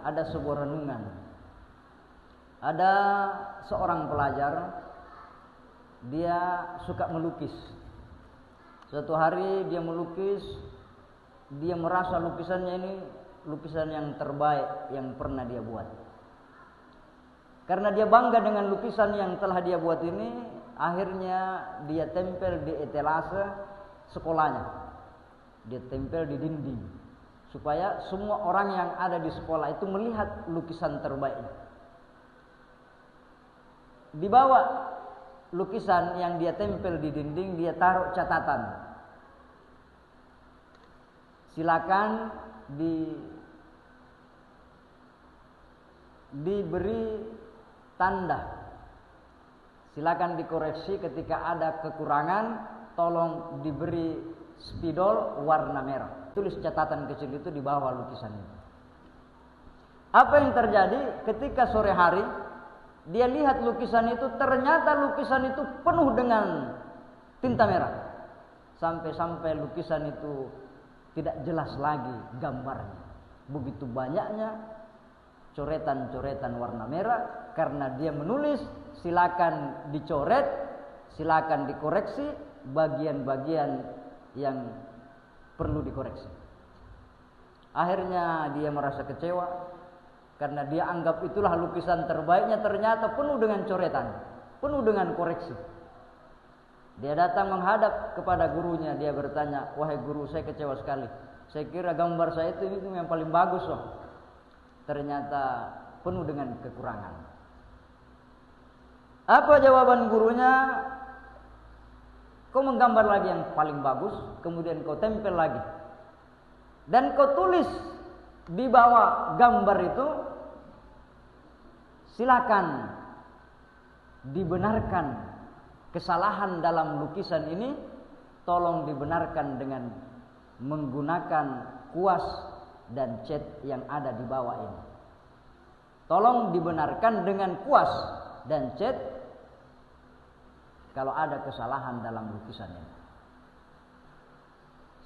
ada sebuah renungan. Ada seorang pelajar, dia suka melukis. Suatu hari dia melukis, dia merasa lukisannya ini lukisan yang terbaik yang pernah dia buat. Karena dia bangga dengan lukisan yang telah dia buat ini, akhirnya dia tempel di etalase sekolahnya. Dia tempel di dinding supaya semua orang yang ada di sekolah itu melihat lukisan terbaiknya. Di bawah lukisan yang dia tempel di dinding, dia taruh catatan. Silakan diberi tanda. Silakan dikoreksi ketika ada kekurangan, tolong diberi spidol warna merah. Tulis catatan kecil itu di bawah lukisan itu. Apa yang terjadi ketika sore hari dia lihat lukisan itu, ternyata lukisan itu penuh dengan tinta merah. Sampai-sampai lukisan itu tidak jelas lagi gambarnya. Begitu banyaknya coretan-coretan warna merah karena dia menulis silakan dicoret, silakan dikoreksi bagian-bagian yang perlu dikoreksi. Akhirnya dia merasa kecewa karena dia anggap itulah lukisan terbaiknya, ternyata penuh dengan coretan, penuh dengan koreksi. Dia datang menghadap kepada gurunya, dia bertanya, "Wahai guru, saya kecewa sekali. Saya kira gambar saya itu yang paling bagus loh. Ternyata penuh dengan kekurangan." Apa jawaban gurunya? "Kau menggambar lagi yang paling bagus, kemudian kau tempel lagi. Dan kau tulis di bawah gambar itu, silakan dibenarkan kesalahan dalam lukisan ini, tolong dibenarkan dengan menggunakan kuas dan cat yang ada di bawah ini. Tolong dibenarkan dengan kuas dan cat kalau ada kesalahan dalam lukisan ini."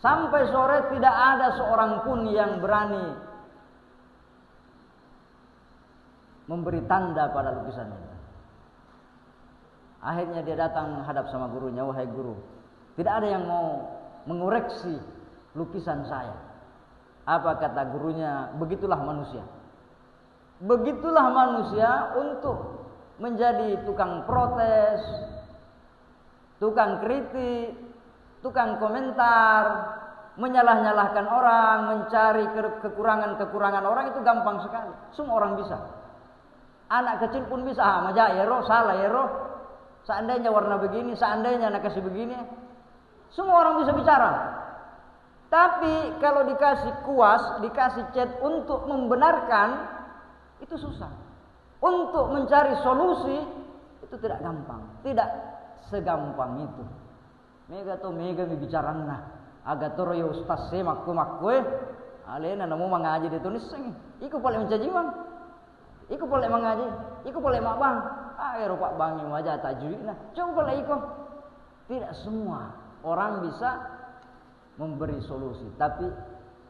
Sampai sore tidak ada seorang pun yang berani memberi tanda pada lukisan itu. Akhirnya dia datang menghadap sama gurunya, "Wahai guru, tidak ada yang mau mengoreksi lukisan saya." Apa kata gurunya? "Begitulah manusia. Begitulah manusia untuk menjadi tukang protes, tukang kritik, tukang komentar, menyalah-nyalahkan orang, mencari kekurangan-kekurangan orang itu gampang sekali. Semua orang bisa. Anak kecil pun bisa, maja ya roh, salah ya roh. Seandainya warna begini, seandainya nak kasih begini. Semua orang bisa bicara. Tapi kalau dikasih kuas, dikasih cat untuk membenarkan, itu susah. Untuk mencari solusi, itu tidak gampang. Tidak segampang itu. Mega to mega bicara nah. Aga toro yo ustaz se makku alena namo mengaji ditulis sing. Iku paling mencajiman. Iku boleh mengaji, iku boleh mak bang. Ayo pak bang yang wajah tajwid nah. Coba boleh iku. Tidak semua orang bisa memberi solusi, tapi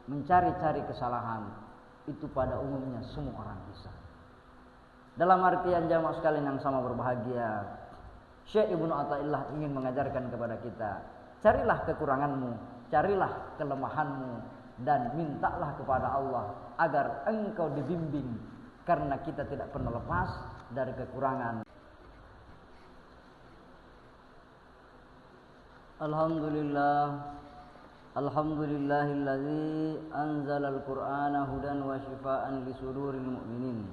mencari-cari kesalahan itu pada umumnya semua orang bisa. Dalam artian jamaah sekalian yang sama berbahagia, Syekh Ibnu Athaillah ingin mengajarkan kepada kita, carilah kekuranganmu, carilah kelemahanmu, dan mintalah kepada Allah agar engkau dibimbing, karena kita tidak pernah lepas dari kekurangan. Alhamdulillahilladzi anzalal Qur'ana hudan wa shifaa'an li suduril mu'minin.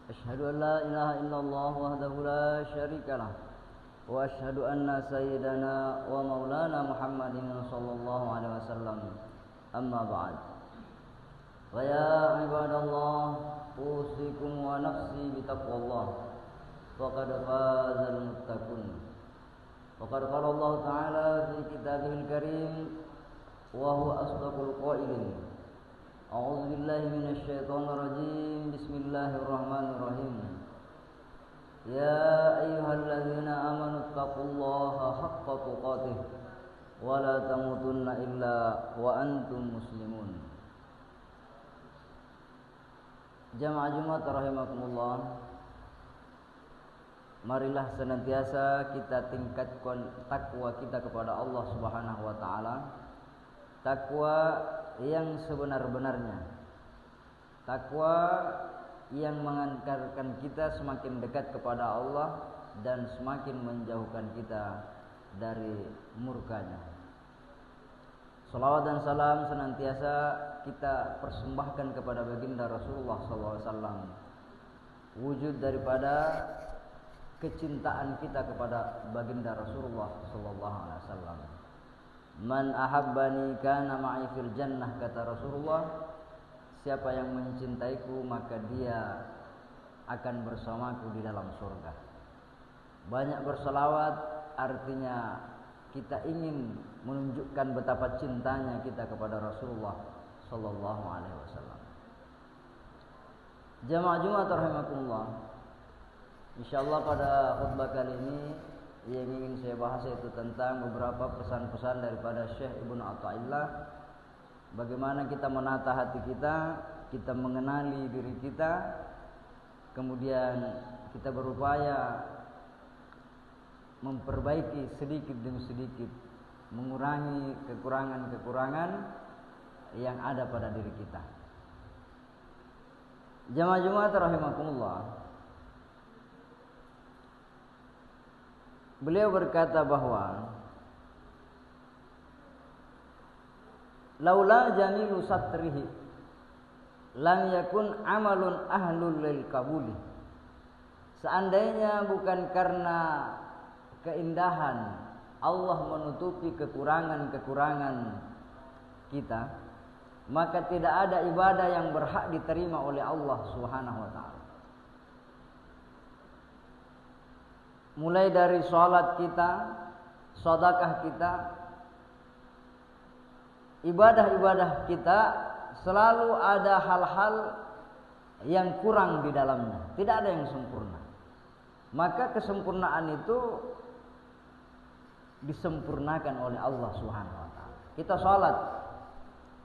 Asyhadu an la ilaha illallah wahdahu la syarika lah. Wa asyhadu anna sayyidana wa maulana Muhammadin sallallahu alaihi wasallam. Amma ba'd. Wa ya ibadallah, usikum wa nafsi bitaqwallah. Faqad fazal muttaqun. Waqad qala Allah Ta'ala fi kitabihil karim wa huwa asdaqul qailin. A'udzu billahi minasy syaithanir rajim. Bismillahirrahmanirrahim. Ya ayyuhalladzina amanu taqullaha haqqa tuqatih wa la tamutunna illa wa antum muslimun. Jamaah Jumat rahimakumullah, marilah senantiasa kita tingkatkan takwa kita kepada Allah Subhanahu wa taala. Takwa yang sebenar-benarnya. Takwa yang mengantarkan kita semakin dekat kepada Allah dan semakin menjauhkan kita dari murkanya. Salawat dan salam senantiasa kita persembahkan kepada baginda Rasulullah SAW, wujud daripada kecintaan kita kepada baginda Rasulullah SAW. Man ahabbani kana ma'i fil jannah, kata Rasulullah, siapa yang mencintaiku maka dia akan bersamaku di dalam surga. Banyak berselawat artinya kita ingin menunjukkan betapa cintanya kita kepada Rasulullah sallallahu alaihi wasallam. Jamaah Jumat rahimakumullah, insyaallah pada khutbah kali ini yang ingin saya bahas yaitu tentang beberapa pesan-pesan daripada Syekh Ibnu Athaillah. Bagaimana kita menata hati kita, kita mengenali diri kita, kemudian kita berupaya memperbaiki sedikit demi sedikit, mengurangi kekurangan-kekurangan yang ada pada diri kita. Jamaah Jumat rahimakumullah, beliau berkata bahwa laula jamilu satrihi lam yakun amalun ahlul lil kabuli. Seandainya bukan karena keindahan Allah menutupi kekurangan-kekurangan kita, maka tidak ada ibadah yang berhak diterima oleh Allah Subhanahu wa taala. Mulai dari salat kita, sedekah kita, ibadah-ibadah kita, selalu ada hal-hal yang kurang di dalamnya, tidak ada yang sempurna. Maka kesempurnaan itu disempurnakan oleh Allah Subhanahu wa taala. Kita salat,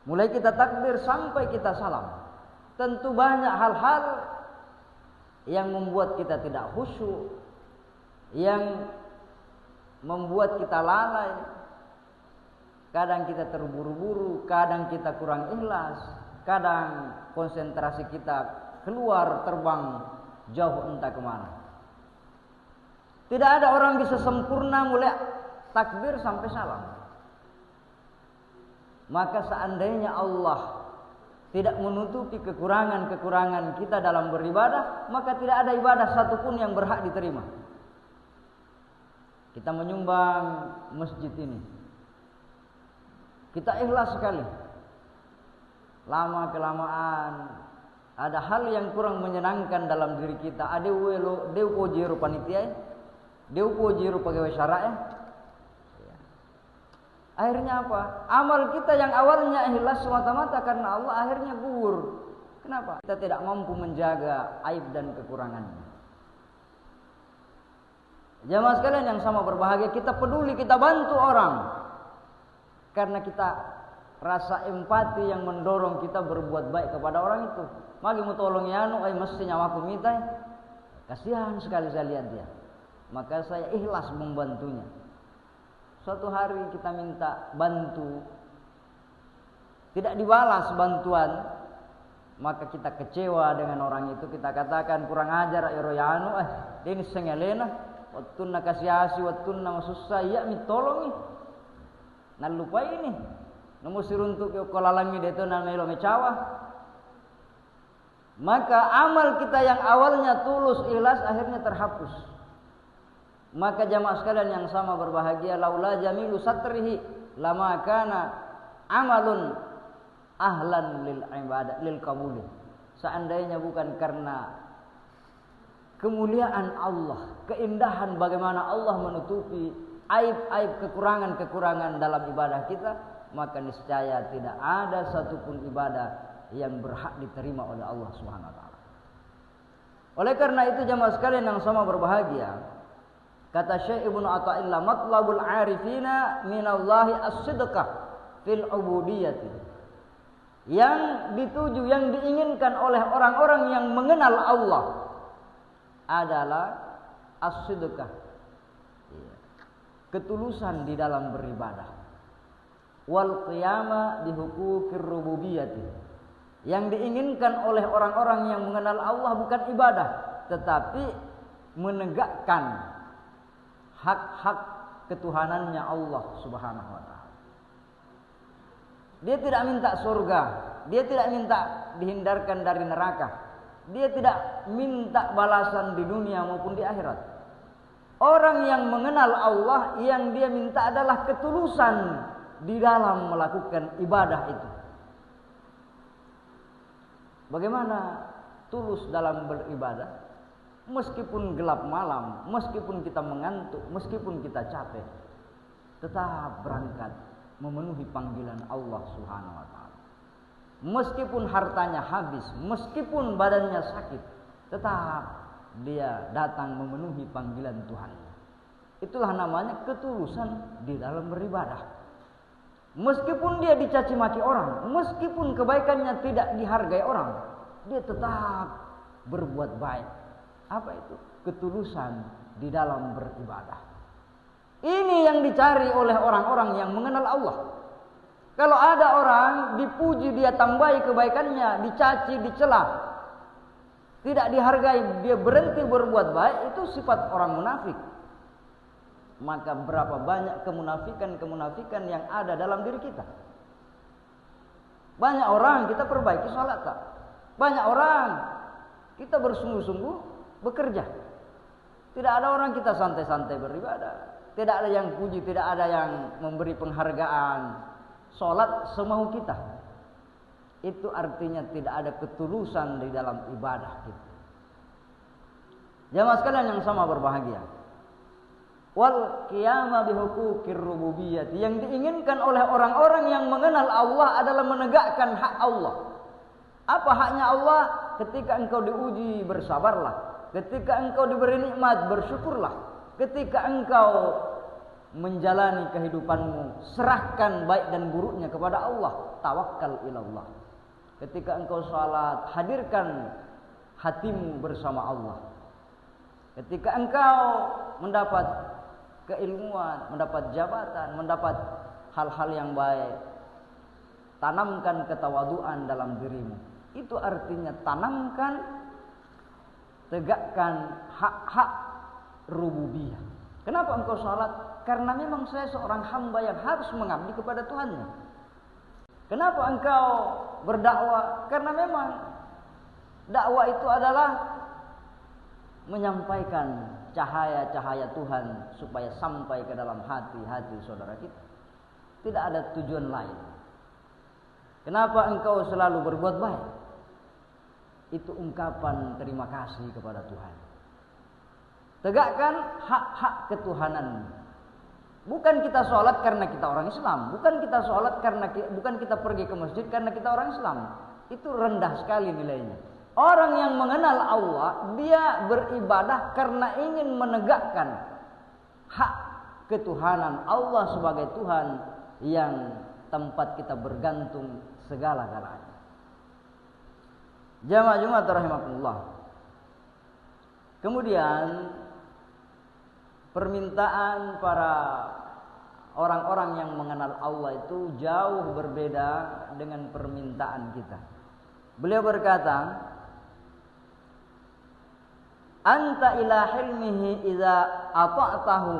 mulai kita takbir sampai kita salam, tentu banyak hal-hal yang membuat kita tidak khusyuk, yang membuat kita lalai. Kadang kita terburu-buru, kadang kita kurang ikhlas, kadang konsentrasi kita keluar terbang jauh entah kemana. Tidak ada orang bisa sempurna mulai takbir sampai salam. Maka seandainya Allah tidak menutupi kekurangan-kekurangan kita dalam beribadah, maka tidak ada ibadah satupun yang berhak diterima. Kita menyumbang masjid ini, kita ikhlas sekali. Lama kelamaan ada hal yang kurang menyenangkan dalam diri kita. Adeu ko jiru panitia, deu ko jiru pegawai syara. Akhirnya apa? Amal kita yang awalnya ikhlas semata-mata karena Allah, akhirnya gugur. Kenapa? Kita tidak mampu menjaga aib dan kekurangannya. Jamaah sekalian yang sama berbahagia, kita peduli, kita bantu orang. Karena kita rasa empati yang mendorong kita berbuat baik kepada orang itu. Magi mu tolong yanu, mesti nyawaku mitai. Kasihan sekali saya lihat dia. Maka saya ikhlas membantunya. Suatu hari kita minta bantu, tidak dibalas bantuan, maka kita kecewa dengan orang itu. Kita katakan kurang ajar iroyanu, ini sengelena, watunna kasiasi, watunna masusah, ya mitolongi, nalupa ini, namusir untuk kolalangi deto na melo mecawa. Maka amal kita yang awalnya tulus ikhlas akhirnya terhapus. Maka jamaah sekalian yang sama berbahagia, laula jamilu satrihi lama kana amalun ahlan lil ibadah lil qabul. Seandainya bukan karena kemuliaan Allah, keindahan bagaimana Allah menutupi aib-aib kekurangan-kekurangan dalam ibadah kita, maka niscaya tidak ada satupun ibadah yang berhak diterima oleh Allah Subhanahu wa taala. Oleh karena itu jamaah sekalian yang sama berbahagia, kata Syekh Ibnu Athaillah, matlabul arifina minallahi as-sidqah fil ubudiyyati. Yang dituju, yang diinginkan oleh orang-orang yang mengenal Allah adalah as-sidqah, ketulusan di dalam beribadah. Wal qiyama bi huquqir rububiyyati. Yang diinginkan oleh orang-orang yang mengenal Allah bukan ibadah, tetapi menegakkan hak-hak ketuhanannya Allah Subhanahu wa taala. Dia tidak minta surga, dia tidak minta dihindarkan dari neraka, dia tidak minta balasan di dunia maupun di akhirat. Orang yang mengenal Allah, yang dia minta adalah ketulusan di dalam melakukan ibadah itu. Bagaimana tulus dalam beribadah? Meskipun gelap malam, meskipun kita mengantuk, meskipun kita capek, tetap berangkat memenuhi panggilan Allah Subhanahu wa taala. Meskipun hartanya habis, meskipun badannya sakit, tetap dia datang memenuhi panggilan Tuhan. Itulah namanya ketulusan di dalam beribadah. Meskipun dia dicaci maki orang, meskipun kebaikannya tidak dihargai orang, dia tetap berbuat baik. Apa itu? Ketulusan di dalam beribadah. Ini yang dicari oleh orang-orang yang mengenal Allah. Kalau ada orang dipuji, dia tambahi kebaikannya, dicaci, dicela, tidak dihargai, dia berhenti berbuat baik, itu sifat orang munafik. Maka berapa banyak kemunafikan yang ada dalam diri kita. Banyak orang kita perbaiki salat, banyak orang kita bersungguh-sungguh bekerja. Tidak ada orang kita santai-santai beribadah. Tidak ada yang puji, tidak ada yang memberi penghargaan. Salat semau kita. Itu artinya tidak ada ketulusan di dalam ibadah kita. Jamaah sekalian yang sama berbahagia. Wal qiyama bi huquqir rububiyyah. Yang diinginkan oleh orang-orang yang mengenal Allah adalah menegakkan hak Allah. Apa haknya Allah? Ketika engkau diuji, bersabarlah. Ketika engkau diberi nikmat, bersyukurlah. Ketika engkau menjalani kehidupanmu, serahkan baik dan buruknya kepada Allah. Tawakkal ilallah. Ketika engkau salat, hadirkan hatimu bersama Allah. Ketika engkau mendapat keilmuan, mendapat jabatan, mendapat hal-hal yang baik, tanamkan ketawaduan dalam dirimu. Itu artinya tanamkan, tegakkan hak-hak rububiyah. Kenapa engkau salat? Karena memang saya seorang hamba yang harus mengabdi kepada Tuhannya. Kenapa engkau berdakwah? Karena memang dakwah itu adalah menyampaikan cahaya-cahaya Tuhan supaya sampai ke dalam hati-hati saudara kita. Tidak ada tujuan lain. Kenapa engkau selalu berbuat baik? Itu ungkapan terima kasih kepada Tuhan. Tegakkan hak-hak ketuhanan. Bukan kita sholat karena kita orang Islam, bukan kita sholat bukan kita pergi ke masjid karena kita orang Islam. Itu rendah sekali nilainya. Orang yang mengenal Allah, dia beribadah karena ingin menegakkan hak ketuhanan Allah sebagai Tuhan yang tempat kita bergantung segala-galanya. Jamaah Jumat rahimakumullah. Kemudian permintaan para orang-orang yang mengenal Allah itu jauh berbeda dengan permintaan kita. Beliau berkata, anta ila hilmihi idza ata'tahu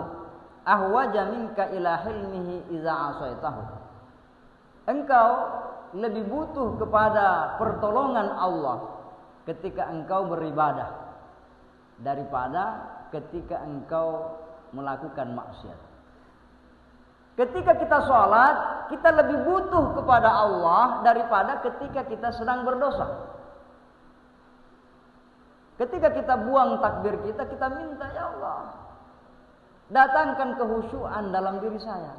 ahwaja minka ila hilmihi idza asaitahu. Engkau lebih butuh kepada pertolongan Allah ketika engkau beribadah daripada ketika engkau melakukan maksiat. Ketika kita sholat, kita lebih butuh kepada Allah daripada ketika kita sedang berdosa. Ketika kita buang takbir kita minta, ya Allah, datangkan kehusyuan dalam diri saya.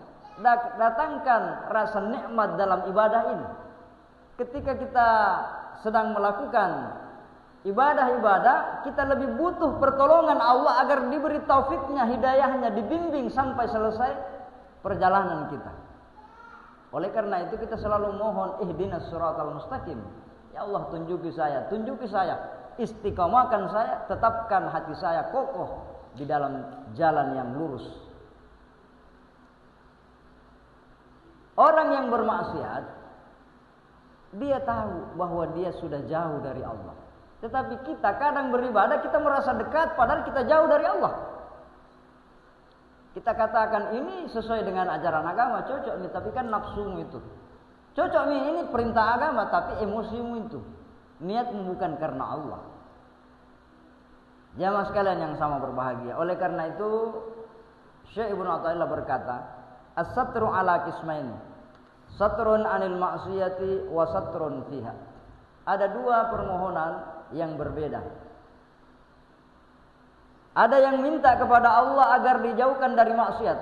Datangkan rasa nikmat dalam ibadah ini. Ketika kita sedang melakukan ibadah-ibadah, kita lebih butuh pertolongan Allah agar diberi taufiknya, hidayahnya, dibimbing sampai selesai perjalanan kita. Oleh karena itu kita selalu mohon ihdinas siratal mustaqim. Ya Allah tunjuki saya, istiqomahkan saya, tetapkan hati saya kokoh di dalam jalan yang lurus. Orang yang bermaksiat, dia tahu bahwa dia sudah jauh dari Allah. Tetapi kita kadang beribadah, kita merasa dekat padahal kita jauh dari Allah. Kita katakan ini sesuai dengan ajaran agama, cocok nih, tapi kan nafsumu itu. Cocok nih, ini perintah agama, tapi emosimu itu. Niatmu bukan karena Allah. Jamaah sekalian yang sama berbahagia. Oleh karena itu, Syekh Ibnu Athaillah berkata, as-satru ala qismaini. Satrun anil ma'siyati wa satrun fiha. Ada dua permohonan yang berbeda. Ada yang minta kepada Allah agar dijauhkan dari maksiat.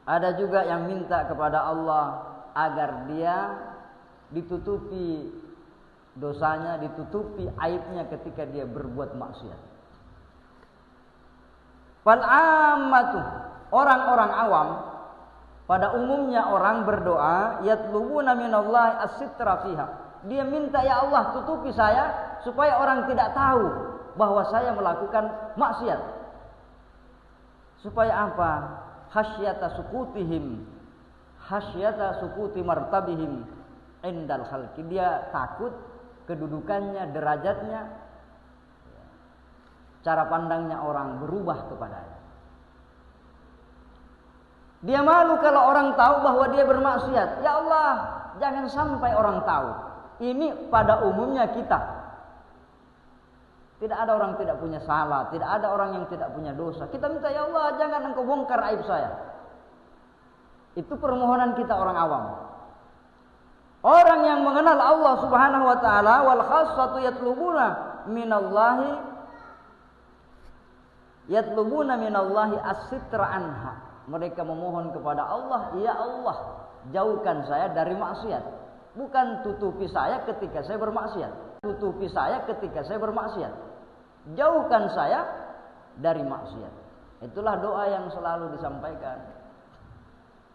Ada juga yang minta kepada Allah agar dia ditutupi dosanya, ditutupi aibnya ketika dia berbuat maksiat. Fal ammatu, orang-orang awam, pada umumnya orang berdoa, yatlubuna minallahi as-sitra fiha. Dia minta, ya Allah tutupi saya supaya orang tidak tahu bahwa saya melakukan maksiat. Supaya apa? Hasyata sukutihim, hasyata sukuti martabihim indal khalqi. Dia takut kedudukannya, derajatnya, cara pandangnya orang berubah kepadanya. Dia malu kalau orang tahu bahwa dia bermaksiat. Ya Allah, jangan sampai orang tahu. Ini pada umumnya kita. Tidak ada orang tidak punya salah, tidak ada orang yang tidak punya dosa. Kita minta, ya Allah jangan engkau bongkar aib saya. Itu permohonan kita orang awam. Orang yang mengenal Allah Subhanahu wa taala, wal khassatu yatlubuna minallahi as-sitra anha. Mereka memohon kepada Allah, ya Allah jauhkan saya dari maksiat. Bukan tutupi saya ketika saya bermaksiat. Tutupi saya ketika saya bermaksiat. Jauhkan saya dari maksiat. Itulah doa yang selalu disampaikan.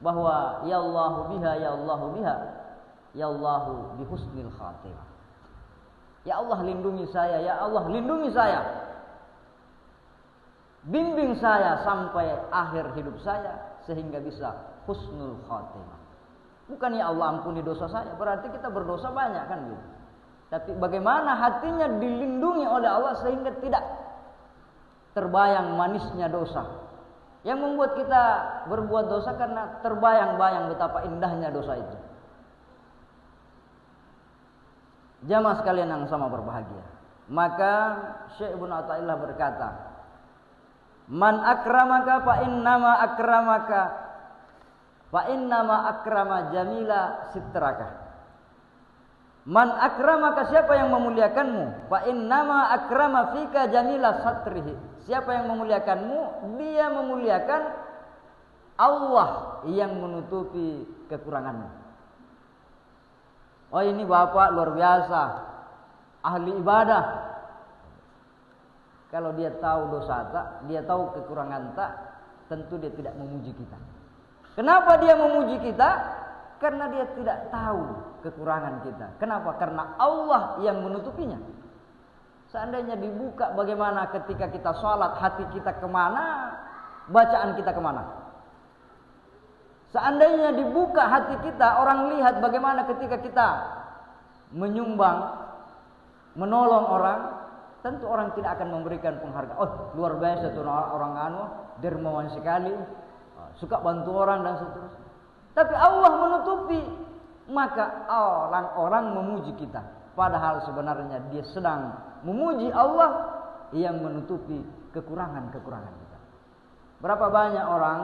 Bahwa ya Allahu biha, ya Allahu biha, ya Allahu bihusnil khatimah. Ya Allah lindungi saya, ya Allah lindungi saya. Bimbing saya sampai akhir hidup saya sehingga bisa husnul khatimah. Bukan ya Allah ampuni dosa saya, berarti kita berdosa banyak kan gitu. Tapi bagaimana hatinya dilindungi oleh Allah sehingga tidak terbayang manisnya dosa. Yang membuat kita berbuat dosa karena terbayang-bayang betapa indahnya dosa itu. Jamaah sekalian yang sama berbahagia. Maka Syekh Ibnu Athaillah berkata, man akramaka fa innama akrama jamila sitraka. Man akramaka, siapa yang memuliakanmu, fa innama akrama fika jamila satrihi. Siapa yang memuliakanmu, dia memuliakan Allah yang menutupi kekuranganmu. Oh ini bapak luar biasa, ahli ibadah. Kalau dia tahu dosa tak, dia tahu kekurangan tak, tentu dia tidak memuji kita. Kenapa dia memuji kita? Karena dia tidak tahu kekurangan kita. Kenapa? Karena Allah yang menutupinya. Seandainya dibuka, bagaimana ketika kita sholat, hati kita kemana, bacaan kita kemana? Seandainya dibuka hati kita, orang lihat bagaimana ketika kita menyumbang, menolong orang, tentu orang tidak akan memberikan penghargaan. Oh luar biasa tuh orang dermawan sekali, suka bantu orang dan seterusnya. Tapi Allah menutupi, maka orang-orang memuji kita. Padahal sebenarnya dia sedang memuji Allah yang menutupi kekurangan-kekurangan kita. Berapa banyak orang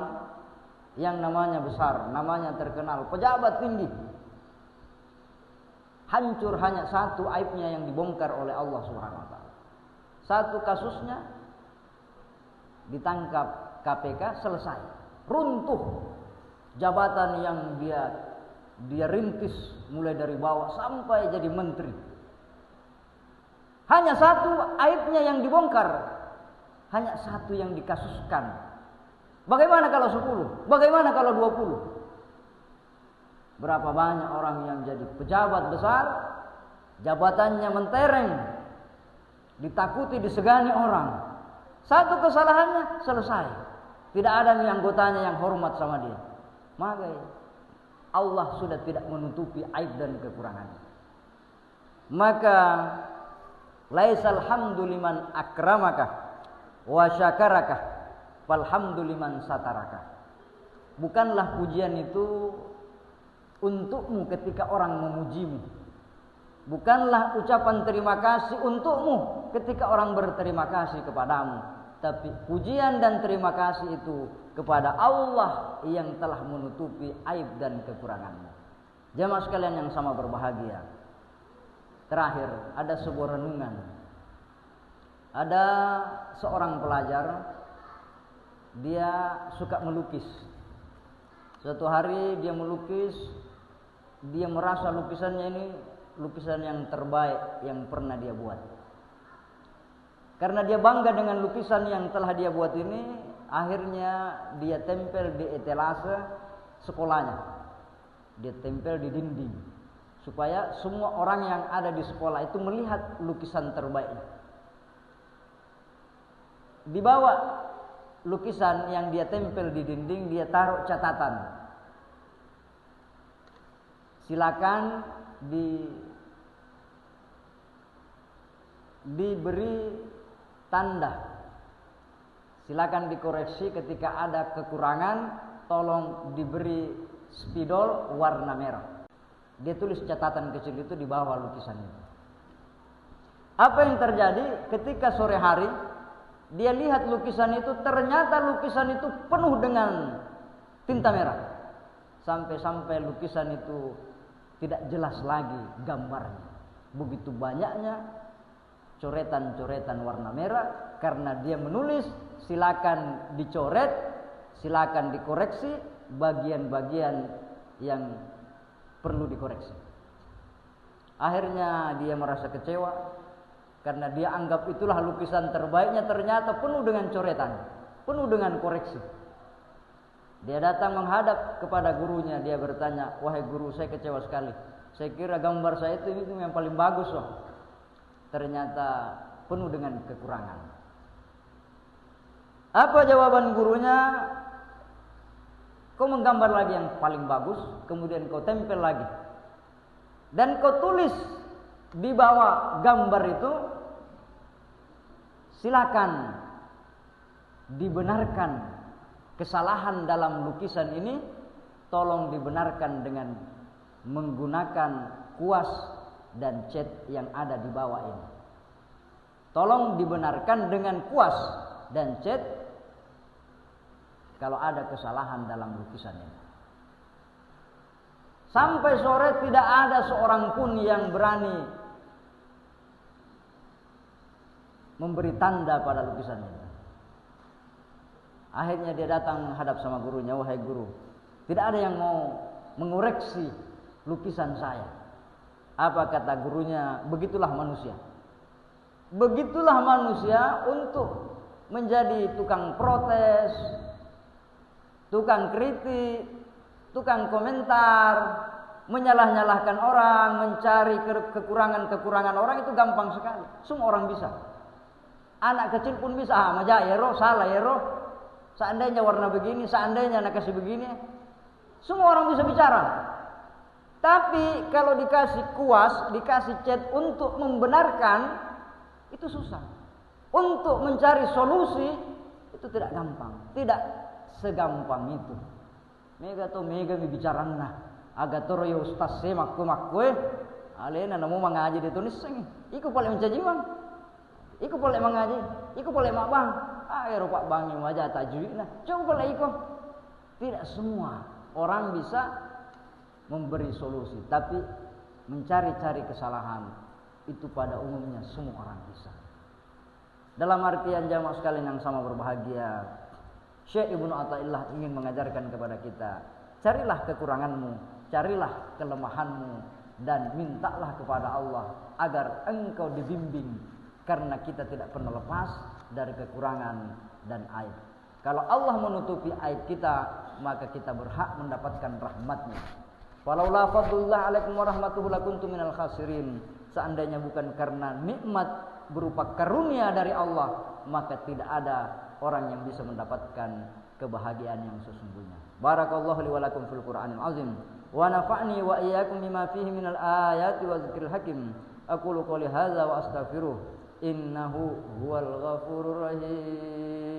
yang namanya besar, namanya terkenal, pejabat tinggi, hancur hanya satu aibnya yang dibongkar oleh Allah Subhanahu wa taala. Satu kasusnya ditangkap KPK, selesai, runtuh jabatan yang dia rintis mulai dari bawah sampai jadi menteri. Hanya satu aibnya yang dibongkar, hanya satu yang dikasuskan. Bagaimana kalau 10? Bagaimana kalau 20? Berapa banyak orang yang jadi pejabat besar, jabatannya mentereng, ditakuti, disegani orang. Satu kesalahannya selesai. Tidak ada anggotanya yang hormat sama dia. Maka Allah sudah tidak menutupi aib dan kekurangannya. Maka laisal hamdu liman akramaka wa syakaraka falhamdu liman sataraka. Bukanlah pujian itu untukmu ketika orang memujimu. Bukanlah ucapan terima kasih untukmu ketika orang berterima kasih kepadamu. Tapi pujian dan terima kasih itu kepada Allah yang telah menutupi aib dan kekuranganmu. Jamaah sekalian yang sama berbahagia. Terakhir, ada sebuah renungan. Ada seorang pelajar, dia suka melukis. Suatu hari dia melukis, dia merasa lukisannya ini lukisan yang terbaik yang pernah dia buat. Karena dia bangga dengan lukisan yang telah dia buat ini, akhirnya dia tempel di etalase sekolahnya. Dia tempel di dinding supaya semua orang yang ada di sekolah itu melihat lukisan terbaiknya. Di bawah lukisan yang dia tempel di dinding, dia taruh catatan. Silakan diberi tanda. Silakan dikoreksi ketika ada kekurangan, tolong diberi spidol warna merah. Dia tulis catatan kecil itu di bawah lukisan itu. Apa yang terjadi ketika sore hari dia lihat lukisan itu, ternyata lukisan itu penuh dengan tinta merah. Sampai-sampai lukisan itu tidak jelas lagi gambarnya. Begitu banyaknya coretan-coretan warna merah karena dia menulis silakan dicoret, silakan dikoreksi bagian-bagian yang perlu dikoreksi. Akhirnya dia merasa kecewa karena dia anggap itulah lukisan terbaiknya, ternyata penuh dengan coretan, penuh dengan koreksi. Dia datang menghadap kepada gurunya, dia bertanya, "Wahai guru, saya kecewa sekali. Saya kira gambar saya itu yang paling bagus loh. Ternyata penuh dengan kekurangan." Apa jawaban gurunya? Kau menggambar lagi yang paling bagus, kemudian kau tempel lagi. Dan kau tulis di bawah gambar itu, silakan dibenarkan kesalahan dalam lukisan ini, tolong dibenarkan dengan menggunakan kuas dan cat yang ada di bawah ini. Tolong dibenarkan dengan kuas dan cat kalau ada kesalahan dalam lukisan ini. Sampai sore tidak ada seorang pun yang berani memberi tanda pada lukisan ini. Akhirnya dia datang menghadap sama gurunya, "Wahai guru, tidak ada yang mau mengoreksi lukisan saya." Apa kata gurunya? Begitulah manusia. Begitulah manusia untuk menjadi tukang protes, tukang kritik, tukang komentar, menyalah-nyalahkan orang, mencari kekurangan-kekurangan orang itu gampang sekali. Semua orang bisa. Anak kecil pun bisa. Maja ero, salah ero. Seandainya warna begini, seandainya anak kasih begini. Semua orang bisa bicara. Tapi kalau dikasih kuas, dikasih cat untuk membenarkan, itu susah. Untuk mencari solusi, itu tidak gampang. Tidak segampang itu. Mega to mega bicarana. Aga toro yo ustaz se makku alena namo mangaji de tunis sing. Iku paling mencajiman. Iku boleh mengaji, iku boleh mak bang. Ayo pak bang yang wajah tajwid nah. Coba boleh iku. Tidak semua orang bisa memberi solusi, tapi mencari-cari kesalahan itu pada umumnya semua orang bisa. Dalam artian jamaah sekalian yang sama berbahagia, Syekh Ibnu Athaillah ingin mengajarkan kepada kita, carilah kekuranganmu, carilah kelemahanmu, dan mintalah kepada Allah agar engkau dibimbing, karena kita tidak pernah lepas dari kekurangan dan aib. Kalau Allah menutupi aib kita, maka kita berhak mendapatkan rahmatnya. Falaula fadlullah alaikum warahmatuhu lakuntum minal khasirin. Seandainya bukan karena nikmat berupa karunia dari Allah, maka tidak ada orang yang bisa mendapatkan kebahagiaan yang sesungguhnya. Barakallahu li wa lakum fil Qur'anil azim wa nafa'ni wa iyyakum bima fihi minal ayati wa dzikril hakim. Aqulu qouli hadza wa astaghfiruh innahu huwal ghafurur rahim.